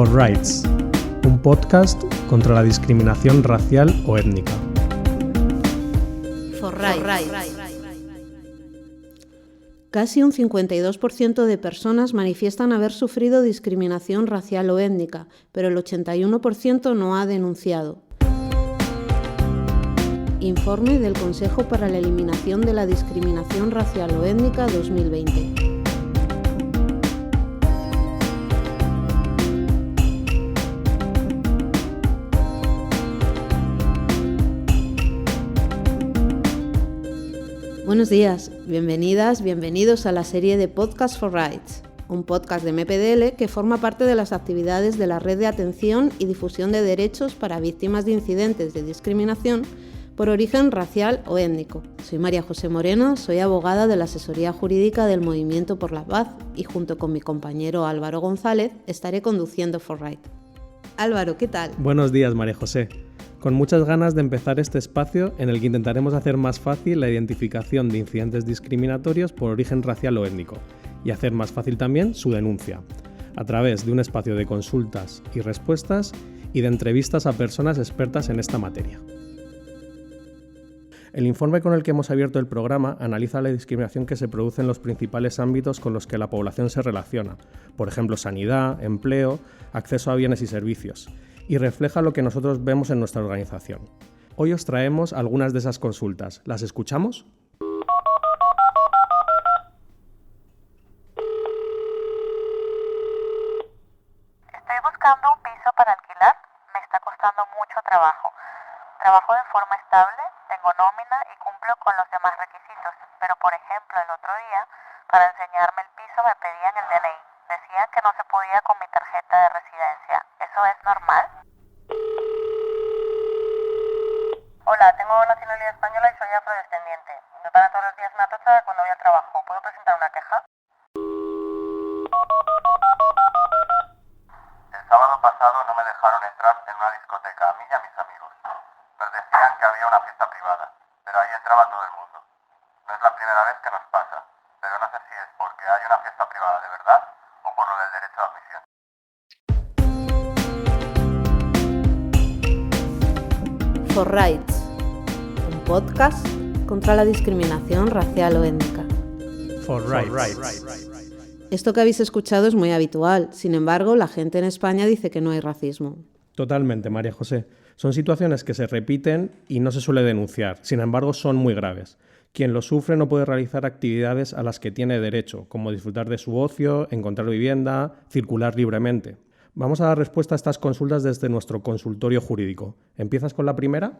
For Rights, un podcast contra la discriminación racial o étnica. For Rights. Casi un 52% de personas manifiestan haber sufrido discriminación racial o étnica, pero el 81% no ha denunciado. Informe del Consejo para la Eliminación de la Discriminación Racial o Étnica 2020. Buenos días, bienvenidas, bienvenidos a la serie de Podcast for Rights, un podcast de MPDL que forma parte de las actividades de la Red de Atención y Difusión de Derechos para Víctimas de Incidentes de Discriminación por origen racial o étnico. Soy María José Moreno, soy abogada de la Asesoría Jurídica del Movimiento por la Paz y junto con mi compañero Álvaro González estaré conduciendo For Rights. Álvaro, ¿qué tal? Buenos días, María José. Con muchas ganas de empezar este espacio en el que intentaremos hacer más fácil la identificación de incidentes discriminatorios por origen racial o étnico y hacer más fácil también su denuncia, a través de un espacio de consultas y respuestas y de entrevistas a personas expertas en esta materia. El informe con el que hemos abierto el programa analiza la discriminación que se produce en los principales ámbitos con los que la población se relaciona, por ejemplo, sanidad, empleo, acceso a bienes y servicios, y refleja lo que nosotros vemos en nuestra organización. Hoy os traemos algunas de esas consultas. ¿Las escuchamos? Estoy buscando un piso para alquilar. Me está costando mucho trabajo. Trabajo de forma estable, tengo nómina y cumplo con los demás requisitos. Pero, por ejemplo, el otro día, para enseñarme el piso me pedían el DNI. Decían que no se podía con mi tarjeta de residencia. ¿Eso es normal? Hola, tengo nacionalidad española y soy afrodescendiente. Me pagan todos los días una tocha cuando voy al trabajo. ¿Puedo presentar una queja? El sábado pasado no me dejaron entrar en una discoteca a mí y a mis amigos. Nos decían que había una fiesta privada, pero ahí entraba todo el mundo. No es la primera vez que nos pasa, pero no sé si es porque hay una fiesta privada de verdad o por lo del derecho de admisión. For Rights, un podcast contra la discriminación racial o étnica. For Rights. Esto que habéis escuchado es muy habitual, sin embargo, la gente en España dice que no hay racismo. Totalmente, María José. Son situaciones que se repiten y no se suele denunciar, sin embargo son muy graves. Quien lo sufre no puede realizar actividades a las que tiene derecho, como disfrutar de su ocio, encontrar vivienda, circular libremente. Vamos a dar respuesta a estas consultas desde nuestro consultorio jurídico. ¿Empiezas con la primera?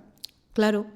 Claro.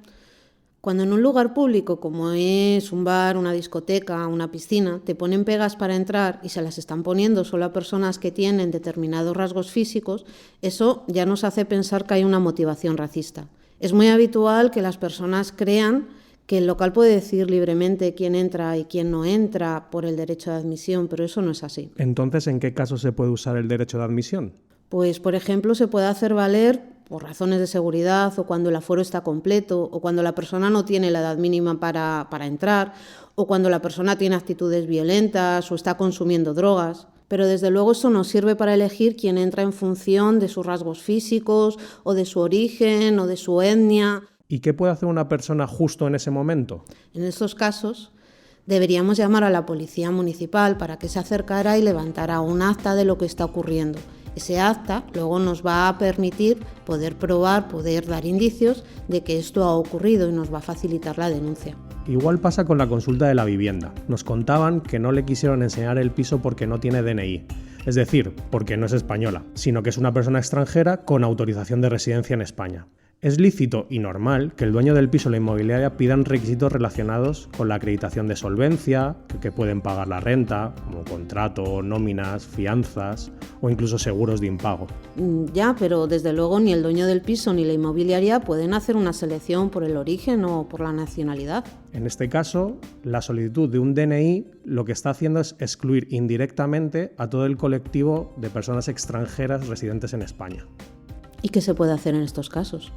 Cuando en un lugar público como es un bar, una discoteca, una piscina, te ponen pegas para entrar y se las están poniendo solo a personas que tienen determinados rasgos físicos, eso ya nos hace pensar que hay una motivación racista. Es muy habitual que las personas crean que el local puede decir libremente quién entra y quién no entra por el derecho de admisión, pero eso no es así. Entonces, ¿en qué caso se puede usar el derecho de admisión? Pues, por ejemplo, se puede hacer valer por razones de seguridad o cuando el aforo está completo o cuando la persona no tiene la edad mínima para entrar o cuando la persona tiene actitudes violentas o está consumiendo drogas. Pero desde luego eso no sirve para elegir quién entra en función de sus rasgos físicos o de su origen o de su etnia. ¿Y qué puede hacer una persona justo en ese momento? En estos casos, deberíamos llamar a la policía municipal para que se acercara y levantara un acta de lo que está ocurriendo. Ese acta luego nos va a permitir poder probar, poder dar indicios de que esto ha ocurrido y nos va a facilitar la denuncia. Igual pasa con la consulta de la vivienda. Nos contaban que no le quisieron enseñar el piso porque no tiene DNI. Es decir, porque no es española, sino que es una persona extranjera con autorización de residencia en España. Es lícito y normal que el dueño del piso o la inmobiliaria pidan requisitos relacionados con la acreditación de solvencia, que pueden pagar la renta, como contrato, nóminas, fianzas o incluso seguros de impago. Ya, pero desde luego ni el dueño del piso ni la inmobiliaria pueden hacer una selección por el origen o por la nacionalidad. En este caso, la solicitud de un DNI lo que está haciendo es excluir indirectamente a todo el colectivo de personas extranjeras residentes en España. ¿Y qué se puede hacer en estos casos?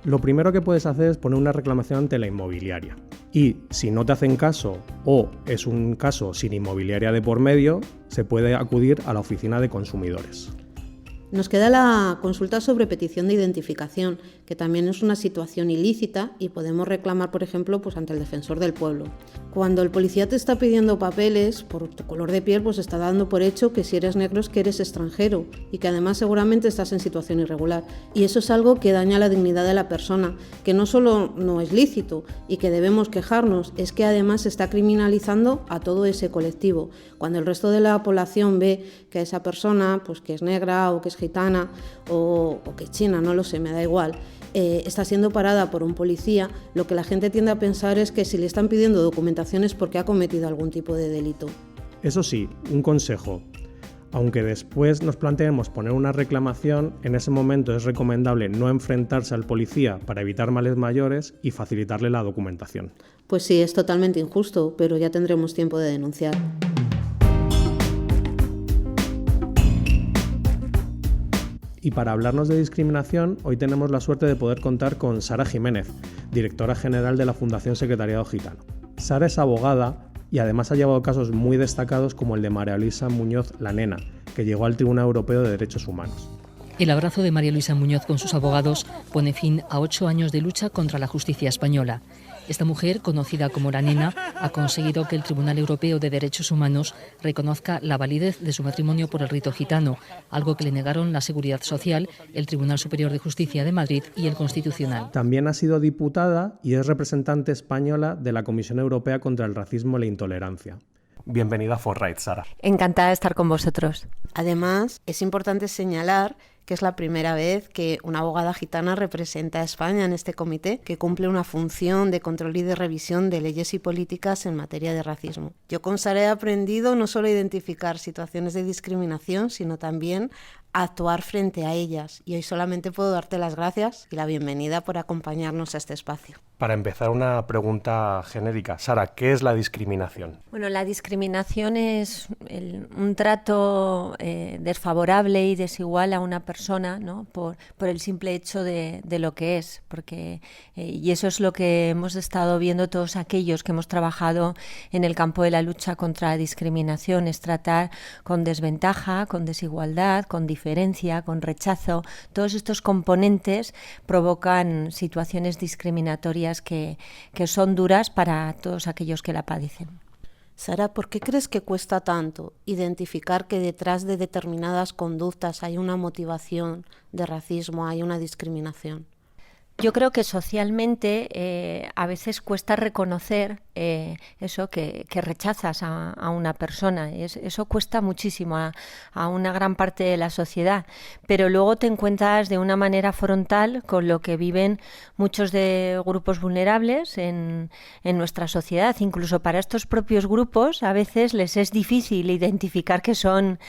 Lo primero que puedes hacer es poner una reclamación ante la inmobiliaria. Y si no te hacen caso o es un caso sin inmobiliaria de por medio, se puede acudir a la oficina de consumidores. Nos queda la consulta sobre petición de identificación, que también es una situación ilícita y podemos reclamar, por ejemplo, pues ante el defensor del pueblo. Cuando el policía te está pidiendo papeles por tu color de piel, pues está dando por hecho que si eres negro es que eres extranjero y que además seguramente estás en situación irregular. Y eso es algo que daña la dignidad de la persona, que no solo no es lícito y que debemos quejarnos, es que además se está criminalizando a todo ese colectivo. Cuando el resto de la población ve que esa persona, pues que es negra o que es gitana o que es china, no lo sé, me da igual, está siendo parada por un policía, lo que la gente tiende a pensar es que si le están pidiendo documentación es porque ha cometido algún tipo de delito. Eso sí, un consejo. Aunque después nos planteemos poner una reclamación, en ese momento es recomendable no enfrentarse al policía para evitar males mayores y facilitarle la documentación. Pues sí, es totalmente injusto, pero ya tendremos tiempo de denunciar. Y para hablarnos de discriminación, hoy tenemos la suerte de poder contar con Sara Jiménez, directora general de la Fundación Secretariado Gitano. Sara es abogada y además ha llevado casos muy destacados como el de María Luisa Muñoz La Nena, que llegó al Tribunal Europeo de Derechos Humanos. El abrazo de María Luisa Muñoz con sus abogados pone fin a 8 años de lucha contra la justicia española. Esta mujer, conocida como La Nena, ha conseguido que el Tribunal Europeo de Derechos Humanos reconozca la validez de su matrimonio por el rito gitano, algo que le negaron la Seguridad Social, el Tribunal Superior de Justicia de Madrid y el Constitucional. También ha sido diputada y es representante española de la Comisión Europea contra el Racismo y la Intolerancia. Bienvenida a For Rights, Sara. Encantada de estar con vosotros. Además, es importante señalar que es la primera vez que una abogada gitana representa a España en este comité, que cumple una función de control y de revisión de leyes y políticas en materia de racismo. Yo con Sara he aprendido no solo a identificar situaciones de discriminación, sino también a actuar frente a ellas. Y hoy solamente puedo darte las gracias y la bienvenida por acompañarnos a este espacio. Para empezar, una pregunta genérica. Sara, ¿qué es la discriminación? Bueno, la discriminación es un trato desfavorable y desigual a una persona, ¿no? por el simple hecho de lo que es. Y eso es lo que hemos estado viendo todos aquellos que hemos trabajado en el campo de la lucha contra la discriminación, es tratar con desventaja, con desigualdad, con diferencia, con rechazo. Todos estos componentes provocan situaciones discriminatorias que son duras para todos aquellos que la padecen. Sara, ¿por qué crees que cuesta tanto identificar que detrás de determinadas conductas hay una motivación de racismo, hay una discriminación? Yo creo que socialmente a veces cuesta reconocer eso que rechazas a una persona. Eso cuesta muchísimo a una gran parte de la sociedad, pero luego te encuentras de una manera frontal con lo que viven muchos de grupos vulnerables en nuestra sociedad. Incluso para estos propios grupos a veces les es difícil identificar que son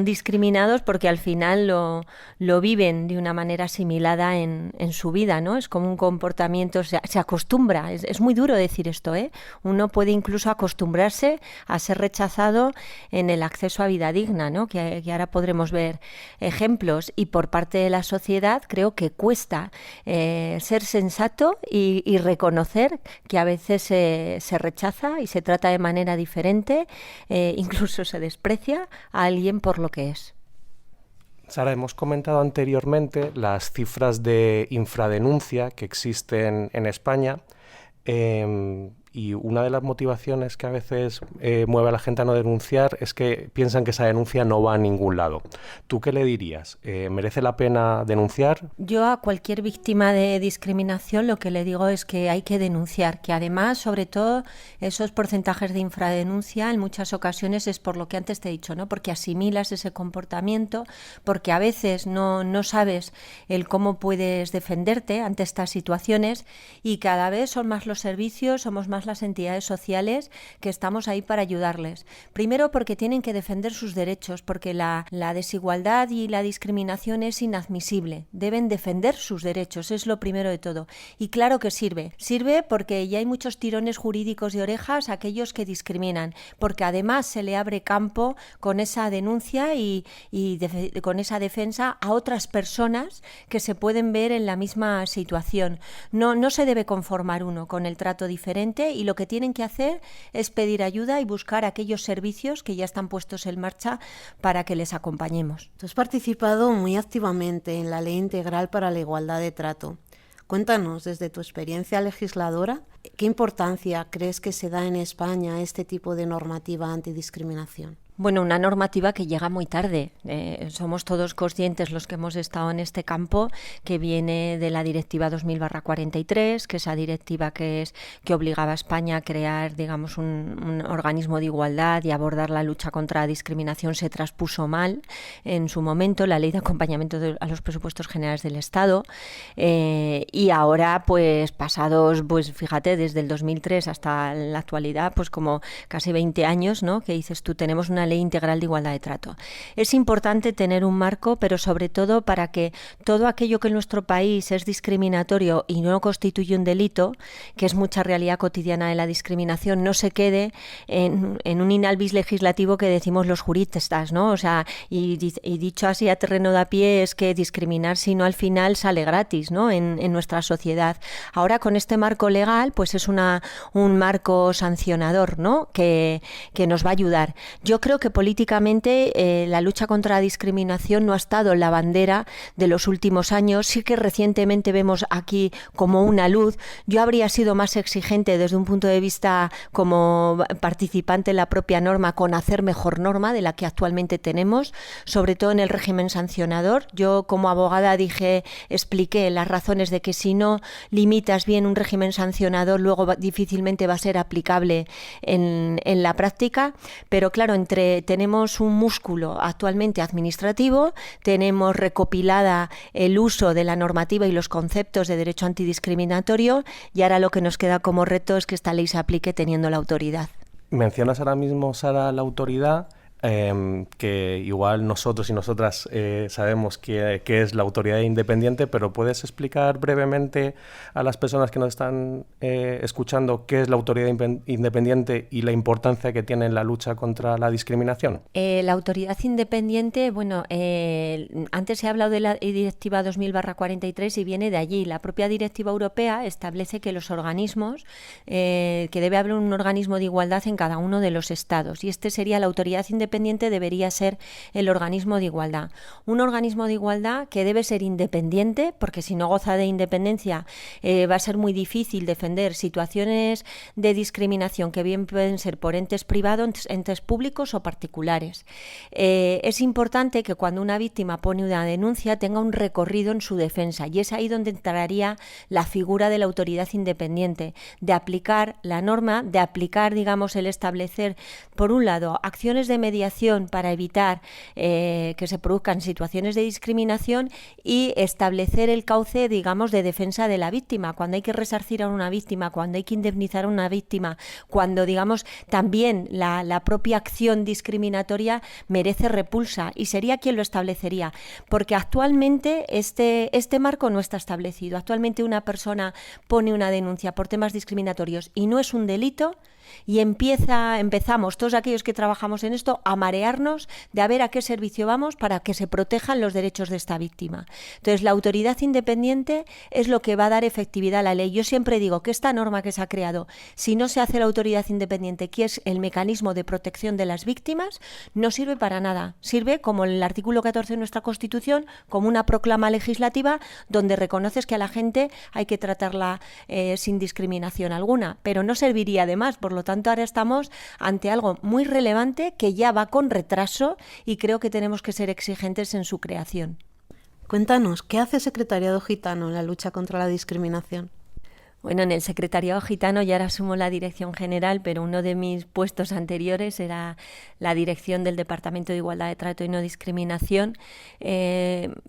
discriminados porque al final lo viven de una manera asimilada en su vida, ¿no? Es como un comportamiento, se acostumbra, es muy duro decir esto, ¿eh? Uno puede incluso acostumbrarse a ser rechazado en el acceso a vida digna, ¿no? Que ahora podremos ver ejemplos, y por parte de la sociedad creo que cuesta ser sensato y reconocer que a veces se rechaza y se trata de manera diferente, incluso se desprecia a alguien por lo que es. Sara, hemos comentado anteriormente las cifras de infradenuncia que existen en España y una de las motivaciones que a veces mueve a la gente a no denunciar es que piensan que esa denuncia no va a ningún lado. ¿Tú qué le dirías? ¿Merece la pena denunciar? Yo a cualquier víctima de discriminación lo que le digo es que hay que denunciar, que además, sobre todo, esos porcentajes de infradenuncia en muchas ocasiones es por lo que antes te he dicho, ¿no? Porque asimilas ese comportamiento, porque a veces no sabes el cómo puedes defenderte ante estas situaciones, y cada vez son más los servicios, somos más las entidades sociales que estamos ahí para ayudarles. Primero porque tienen que defender sus derechos, porque la desigualdad y la discriminación es inadmisible. Deben defender sus derechos, es lo primero de todo. Y claro que sirve porque ya hay muchos tirones jurídicos de orejas a aquellos que discriminan, porque además se le abre campo con esa denuncia y con esa defensa a otras personas que se pueden ver en la misma situación. No se debe conformar uno con el trato diferente ocurre y lo que tienen que hacer es pedir ayuda y buscar aquellos servicios que ya están puestos en marcha para que les acompañemos. Tú has participado muy activamente en la Ley Integral para la Igualdad de Trato. Cuéntanos, desde tu experiencia legisladora, ¿qué importancia crees que se da en España este tipo de normativa antidiscriminación? Bueno, una normativa que llega muy tarde. Somos todos conscientes, los que hemos estado en este campo, que viene de la Directiva 2000/43, que esa directiva que obligaba a España a crear, digamos, un organismo de igualdad y abordar la lucha contra la discriminación, se traspuso mal en su momento, la Ley de Acompañamiento a los Presupuestos Generales del Estado. Y ahora, pues pasados, pues fíjate, desde el 2003 hasta la actualidad, pues como casi 20 años, ¿no? Que dices tú, tenemos una Ley Integral de Igualdad de Trato. Es importante tener un marco, pero sobre todo para que todo aquello que en nuestro país es discriminatorio y no constituye un delito, que es mucha realidad cotidiana de la discriminación, no se quede en un inalvis legislativo que decimos los juristas, ¿no? O sea, y dicho así a terreno de a pie, es que discriminar si no al final sale gratis, ¿no? En nuestra sociedad. Ahora con este marco legal, pues es un marco sancionador, ¿no? Que nos va a ayudar. Yo creo que políticamente la lucha contra la discriminación no ha estado en la bandera de los últimos años. Sí que recientemente vemos aquí como una luz. Yo habría sido más exigente desde un punto de vista como participante en la propia norma, con hacer mejor norma de la que actualmente tenemos, sobre todo en el régimen sancionador. Yo como abogada expliqué las razones de que si no limitas bien un régimen sancionador, luego difícilmente va a ser aplicable en la práctica. Pero claro, tenemos un músculo actualmente administrativo, tenemos recopilada el uso de la normativa y los conceptos de derecho antidiscriminatorio, y ahora lo que nos queda como reto es que esta ley se aplique teniendo la autoridad. Mencionas ahora mismo, Sara, la autoridad. Que igual nosotros y nosotras sabemos qué es la autoridad independiente, pero ¿puedes explicar brevemente a las personas que nos están escuchando qué es la autoridad independiente y la importancia que tiene en la lucha contra la discriminación? La autoridad independiente, bueno, antes se ha hablado de la Directiva 2000/43 y viene de allí. La propia Directiva Europea establece que los organismos, que debe haber un organismo de igualdad en cada uno de los estados, y este sería la autoridad independiente. Debería ser el organismo de igualdad. Un organismo de igualdad que debe ser independiente, porque si no goza de independencia va a ser muy difícil defender situaciones de discriminación que bien pueden ser por entes privados, entes públicos o particulares. Es importante que cuando una víctima pone una denuncia tenga un recorrido en su defensa, y es ahí donde entraría la figura de la autoridad independiente, de aplicar la norma, de aplicar, digamos, el establecer, por un lado, acciones de mediación para evitar que se produzcan situaciones de discriminación, y establecer el cauce, digamos, de defensa de la víctima, cuando hay que resarcir a una víctima, cuando hay que indemnizar a una víctima, cuando, digamos, también la propia acción discriminatoria merece repulsa, y sería quien lo establecería, porque actualmente este marco no está establecido. Actualmente una persona pone una denuncia por temas discriminatorios y no es un delito, y empezamos todos aquellos que trabajamos en esto a marearnos de a ver a qué servicio vamos para que se protejan los derechos de esta víctima. Entonces, la autoridad independiente es lo que va a dar efectividad a la ley. Yo siempre digo que esta norma que se ha creado, si no se hace la autoridad independiente, que es el mecanismo de protección de las víctimas, no sirve para nada. Sirve, como el artículo 14 de nuestra Constitución, como una proclama legislativa donde reconoces que a la gente hay que tratarla sin discriminación alguna, pero no serviría de más. Por lo tanto, ahora estamos ante algo muy relevante que ya va con retraso, y creo que tenemos que ser exigentes en su creación. Cuéntanos, ¿qué hace Secretariado Gitano en la lucha contra la discriminación? Bueno, en el Secretariado Gitano ya ahora asumo la dirección general, pero uno de mis puestos anteriores era la dirección del Departamento de Igualdad de Trato y No Discriminación.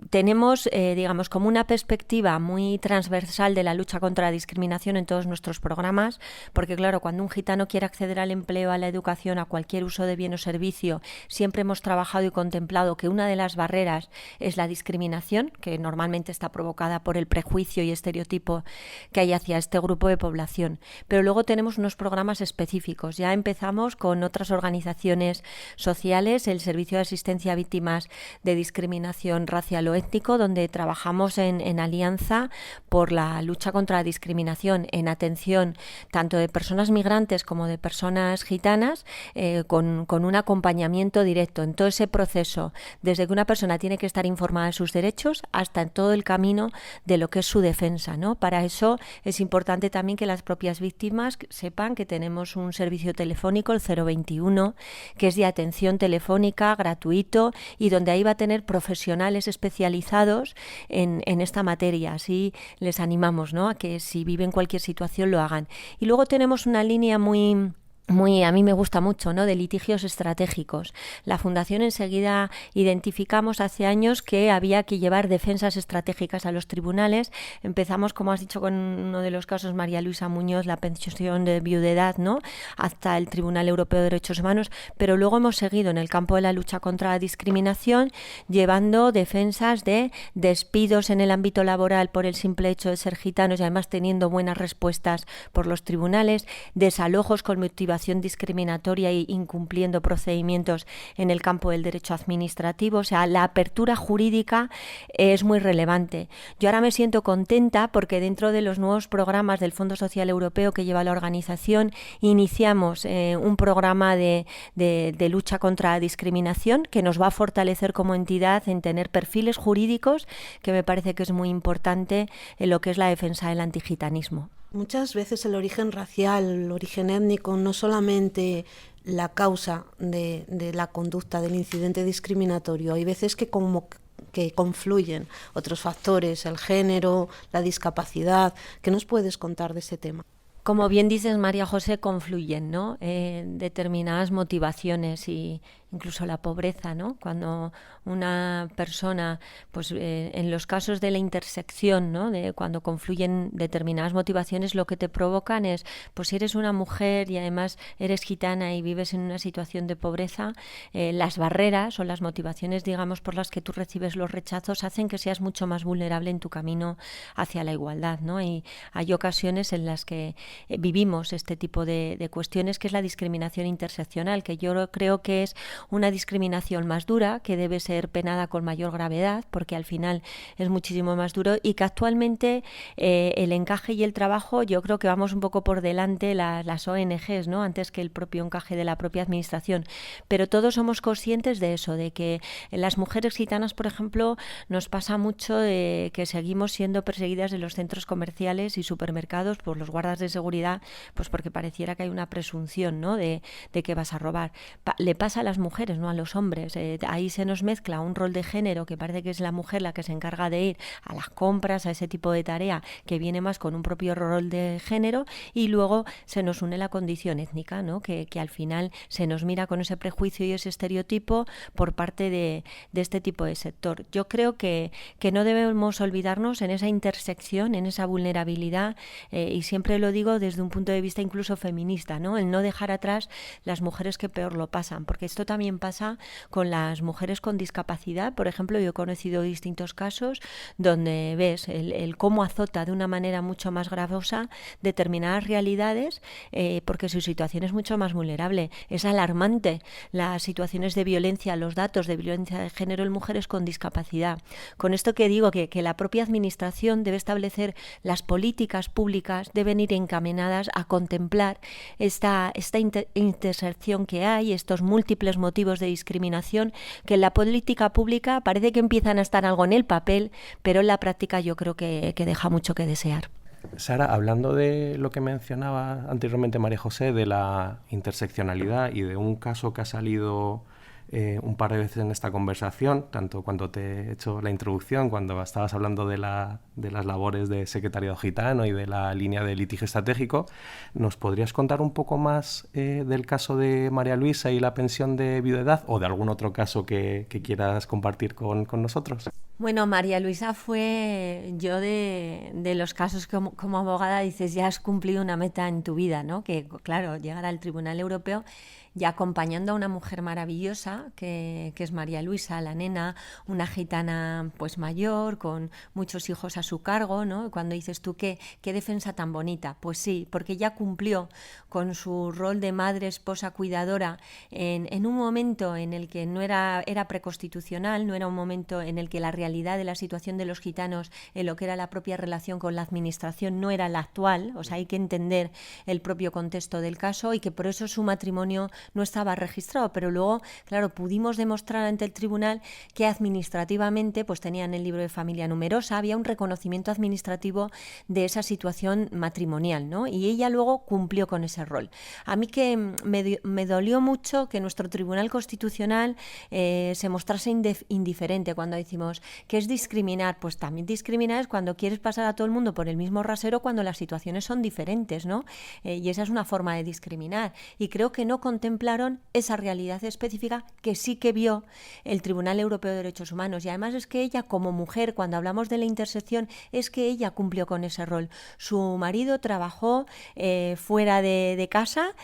Tenemos, digamos, como una perspectiva muy transversal de la lucha contra la discriminación en todos nuestros programas, porque claro, cuando un gitano quiere acceder al empleo, a la educación, a cualquier uso de bien o servicio, siempre hemos trabajado y contemplado que una de las barreras es la discriminación, que normalmente está provocada por el prejuicio y estereotipo que hay hacia este grupo de población. Pero luego tenemos unos programas específicos. Ya empezamos con otras organizaciones sociales, el Servicio de Asistencia a Víctimas de Discriminación Racial o Étnico, donde trabajamos en alianza por la lucha contra la discriminación, en atención tanto de personas migrantes como de personas gitanas, con un acompañamiento directo en todo ese proceso, desde que una persona tiene que estar informada de sus derechos hasta en todo el camino de lo que es su defensa, ¿no? Para eso es importante también que las propias víctimas sepan que tenemos un servicio telefónico, el 021, que es de atención telefónica, gratuito, y donde ahí va a tener profesionales especializados en esta materia. Así les animamos, ¿no?, a que si viven cualquier situación lo hagan. Y luego tenemos una línea muy, a mí me gusta mucho, ¿no?, de litigios estratégicos. La Fundación enseguida identificamos hace años que había que llevar defensas estratégicas a los tribunales. Empezamos, como has dicho, con uno de los casos, María Luisa Muñoz, la pensión de viudedad, ¿no?, hasta el Tribunal Europeo de Derechos Humanos, pero luego hemos seguido en el campo de la lucha contra la discriminación, llevando defensas de despidos en el ámbito laboral por el simple hecho de ser gitanos y además teniendo buenas respuestas por los tribunales, desalojos con motivación discriminatoria y incumpliendo procedimientos en el campo del derecho administrativo. O sea, la apertura jurídica es muy relevante. Yo ahora me siento contenta porque dentro de los nuevos programas del Fondo Social Europeo que lleva la organización iniciamos un programa de lucha contra la discriminación que nos va a fortalecer como entidad en tener perfiles jurídicos, que me parece que es muy importante en lo que es la defensa del antigitanismo. Muchas veces el origen racial, el origen étnico, no solamente la causa de la conducta del incidente discriminatorio, hay veces que confluyen otros factores, el género, la discapacidad. ¿Qué nos puedes contar de ese tema? Como bien dices, María José, confluyen, ¿no?, determinadas motivaciones y incluso la pobreza, ¿no? Cuando una persona, pues en los casos de la intersección, ¿no?, de cuando confluyen determinadas motivaciones, lo que te provocan es, pues si eres una mujer y además eres gitana y vives en una situación de pobreza, las barreras o las motivaciones, digamos, por las que tú recibes los rechazos hacen que seas mucho más vulnerable en tu camino hacia la igualdad, ¿no? Y hay ocasiones en las que vivimos este tipo de cuestiones, que es la discriminación interseccional, que yo creo que es una discriminación más dura, que debe ser penada con mayor gravedad, porque al final es muchísimo más duro, y que actualmente el encaje y el trabajo, yo creo que vamos un poco por delante las ONGs, ¿no?, antes que el propio encaje de la propia administración. Pero todos somos conscientes de eso, de que en las mujeres gitanas, por ejemplo, nos pasa mucho de que seguimos siendo perseguidas en los centros comerciales y supermercados por los guardas de seguridad, pues porque pareciera que hay una presunción, ¿no?, de que vas a robar. Le pasa a las mujeres, no a los hombres. Ahí se nos mezcla un rol de género que parece que es la mujer la que se encarga de ir a las compras, a ese tipo de tarea que viene más con un propio rol de género, y luego se nos une la condición étnica, ¿no?, que al final se nos mira con ese prejuicio y ese estereotipo por parte de este tipo de sector. Yo creo que no debemos olvidarnos en esa intersección, en esa vulnerabilidad, y siempre lo digo desde un punto de vista incluso feminista, ¿no?, el no dejar atrás las mujeres que peor lo pasan, porque esto también pasa con las mujeres con discapacidad. Por ejemplo, yo he conocido distintos casos donde ves el cómo azota de una manera mucho más gravosa determinadas realidades, porque su situación es mucho más vulnerable. Es alarmante las situaciones de violencia, los datos de violencia de género en mujeres con discapacidad. Con esto que digo que la propia administración debe establecer las políticas públicas, deben ir encaminadas a contemplar esta intersección que hay, estos múltiples motivos de discriminación, que en la política pública parece que empiezan a estar algo en el papel, pero en la práctica yo creo que deja mucho que desear. Sara, hablando de lo que mencionaba anteriormente María José, de la interseccionalidad y de un caso que ha salido un par de veces en esta conversación, tanto cuando te he hecho la introducción, cuando estabas hablando de las labores de secretariado gitano y de la línea de litigio estratégico, ¿nos podrías contar un poco más del caso de María Luisa y la pensión de viudedad, o de algún otro caso que quieras compartir con nosotros? Bueno, María Luisa fue, yo de los casos como abogada, dices, ya has cumplido una meta en tu vida, ¿no? Que claro, llegar al Tribunal Europeo. y acompañando a una mujer maravillosa que es María Luisa, la nena, una gitana pues mayor, con muchos hijos a su cargo, ¿no? Cuando dices tú qué defensa tan bonita, pues sí, porque ella cumplió con su rol de madre, esposa, cuidadora en un momento en el que no era preconstitucional, no era un momento en el que la realidad de la situación de los gitanos en lo que era la propia relación con la administración no era la actual, o sea, hay que entender el propio contexto del caso y que por eso su matrimonio no estaba registrado, pero luego, claro, pudimos demostrar ante el tribunal que administrativamente pues tenían el libro de familia numerosa, había un reconocimiento administrativo de esa situación matrimonial, ¿no? Y ella luego cumplió con ese rol. A mí que me dolió mucho que nuestro Tribunal Constitucional se mostrase indiferente cuando decimos que es discriminar. Pues también discriminar es cuando quieres pasar a todo el mundo por el mismo rasero cuando las situaciones son diferentes, ¿no? Y esa es una forma de discriminar. Y creo que no contemplaron esa realidad específica que sí que vio el Tribunal Europeo de Derechos Humanos. Y además es que ella, como mujer, cuando hablamos de la intersección, es que ella cumplió con ese rol. Su marido trabajó fuera de casa,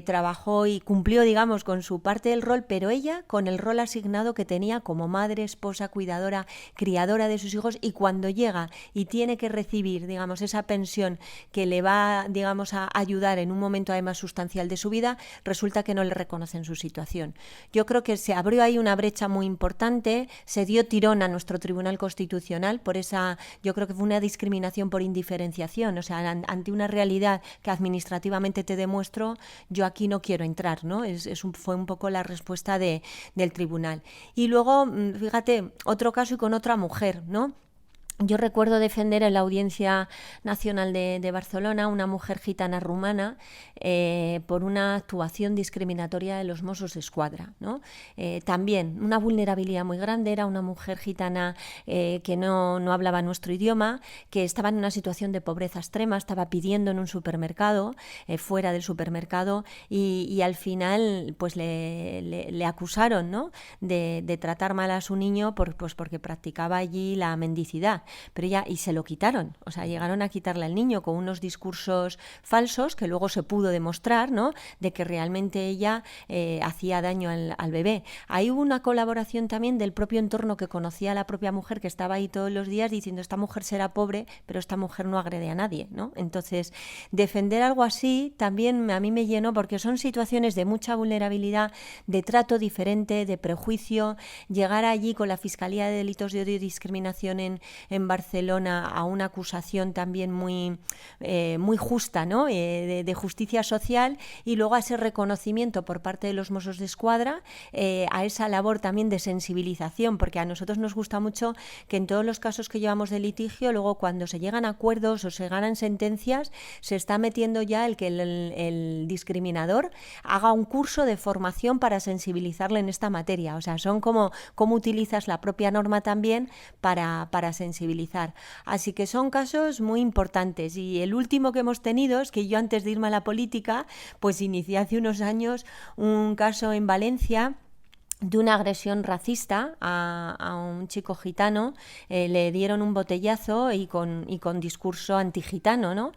trabajó y cumplió, digamos, con su parte del rol, pero ella con el rol asignado que tenía como madre, esposa, cuidadora, criadora de sus hijos, y cuando llega y tiene que recibir, digamos, esa pensión que le va, digamos, a ayudar en un momento además sustancial de su vida, resulta que no le reconocen su situación. Yo creo que se abrió ahí una brecha muy importante, se dio tirón a nuestro Tribunal Constitucional por esa, yo creo que fue una discriminación por indiferenciación, o sea, ante una realidad que administrativamente te demuestro, yo aquí no quiero entrar, ¿no? Fue un poco la respuesta del tribunal. Y luego, fíjate, otro caso y con otra mujer, ¿no? Yo recuerdo defender en la Audiencia Nacional de Barcelona una mujer gitana rumana por una actuación discriminatoria de los Mossos d'Esquadra, ¿no? También una vulnerabilidad muy grande, era una mujer gitana que no hablaba nuestro idioma, que estaba en una situación de pobreza extrema, estaba pidiendo en un supermercado, fuera del supermercado, y al final pues le acusaron, ¿no? de tratar mal a su niño porque practicaba allí la mendicidad. Pero y se lo quitaron, o sea, llegaron a quitarle al niño con unos discursos falsos que luego se pudo demostrar, ¿no? De que realmente ella hacía daño al bebé. Ahí hubo una colaboración también del propio entorno que conocía a la propia mujer, que estaba ahí todos los días diciendo: esta mujer será pobre, pero esta mujer no agrede a nadie, ¿no? Entonces, defender algo así también a mí me llenó, porque son situaciones de mucha vulnerabilidad, de trato diferente, de prejuicio. Llegar allí con la Fiscalía de Delitos de Odio y Discriminación en Barcelona a una acusación también muy justa, ¿no? De justicia social, y luego a ese reconocimiento por parte de los Mossos d'Esquadra, a esa labor también de sensibilización, porque a nosotros nos gusta mucho que en todos los casos que llevamos de litigio, luego cuando se llegan a acuerdos o se ganan sentencias, se está metiendo ya el que el discriminador haga un curso de formación para sensibilizarle en esta materia. O sea, son como cómo utilizas la propia norma también para sensibilizar. Así que son casos muy importantes, y el último que hemos tenido es que yo, antes de irme a la política, pues inicié hace unos años un caso en Valencia de una agresión racista a un chico gitano. Le dieron un botellazo y con discurso antigitano, ¿no?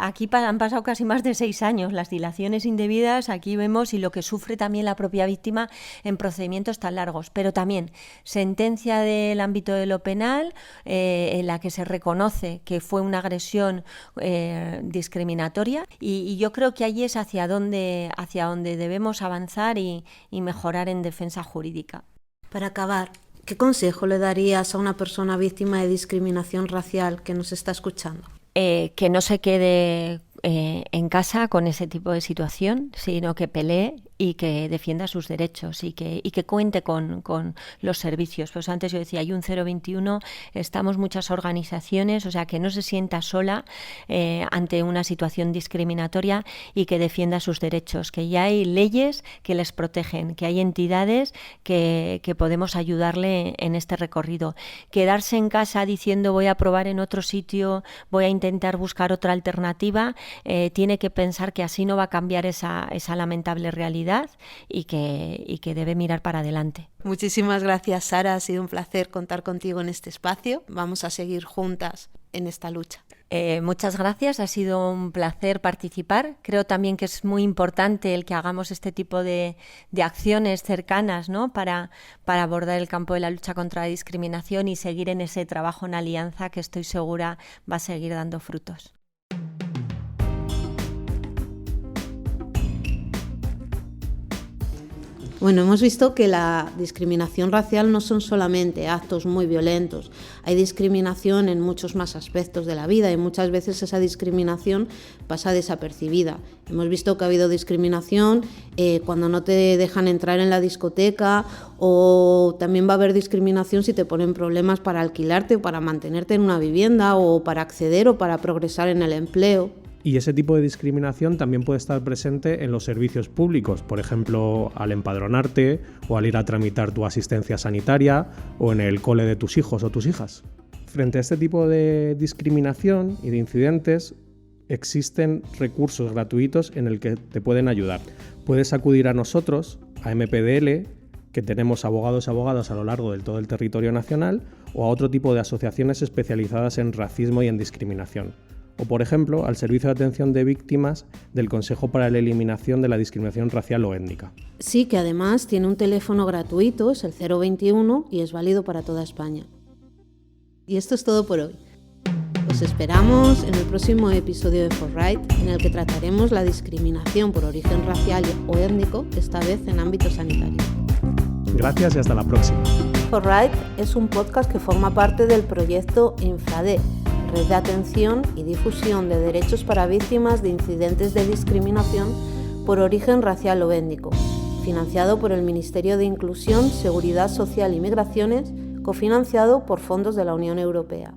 Aquí han pasado casi más de 6 años, las dilaciones indebidas, aquí vemos, y lo que sufre también la propia víctima en procedimientos tan largos, pero también sentencia del ámbito de lo penal, en la que se reconoce que fue una agresión discriminatoria, y yo creo que allí es hacia donde debemos avanzar y mejorar en defensa jurídica. Para acabar, ¿qué consejo le darías a una persona víctima de discriminación racial que nos está escuchando? Que no se quede en casa con ese tipo de situación, sino que pelee y que defienda sus derechos y que cuente con los servicios. Pues antes yo decía, hay un 021, estamos muchas organizaciones, o sea, que no se sienta sola ante una situación discriminatoria y que defienda sus derechos, que ya hay leyes que les protegen, que hay entidades que podemos ayudarle en este recorrido. Quedarse en casa diciendo voy a probar en otro sitio, voy a intentar buscar otra alternativa, tiene que pensar que así no va a cambiar esa lamentable realidad, y que debe mirar para adelante. Muchísimas gracias, Sara. Ha sido un placer contar contigo en este espacio. Vamos a seguir juntas en esta lucha. Muchas gracias, ha sido un placer participar. Creo también que es muy importante el que hagamos este tipo de acciones cercanas, ¿no? para abordar el campo de la lucha contra la discriminación y seguir en ese trabajo en alianza que estoy segura va a seguir dando frutos. Bueno, hemos visto que la discriminación racial no son solamente actos muy violentos, hay discriminación en muchos más aspectos de la vida y muchas veces esa discriminación pasa desapercibida. Hemos visto que ha habido discriminación cuando no te dejan entrar en la discoteca, o también va a haber discriminación si te ponen problemas para alquilarte o para mantenerte en una vivienda o para acceder o para progresar en el empleo. Y ese tipo de discriminación también puede estar presente en los servicios públicos, por ejemplo, al empadronarte o al ir a tramitar tu asistencia sanitaria o en el cole de tus hijos o tus hijas. Frente a este tipo de discriminación y de incidentes, existen recursos gratuitos en el que te pueden ayudar. Puedes acudir a nosotros, a MPDL, que tenemos abogados y abogadas a lo largo de todo el territorio nacional, o a otro tipo de asociaciones especializadas en racismo y en discriminación. O, por ejemplo, al Servicio de Atención de Víctimas del Consejo para la Eliminación de la Discriminación Racial o Étnica. Sí, que además tiene un teléfono gratuito, es el 021 y es válido para toda España. Y esto es todo por hoy. Os esperamos en el próximo episodio de ForRight, en el que trataremos la discriminación por origen racial o étnico, esta vez en ámbito sanitario. Gracias y hasta la próxima. ForRight es un podcast que forma parte del proyecto Infrade, Red de Atención y Difusión de Derechos para Víctimas de Incidentes de Discriminación por Origen Racial o Étnico, financiado por el Ministerio de Inclusión, Seguridad Social y Migraciones, cofinanciado por fondos de la Unión Europea.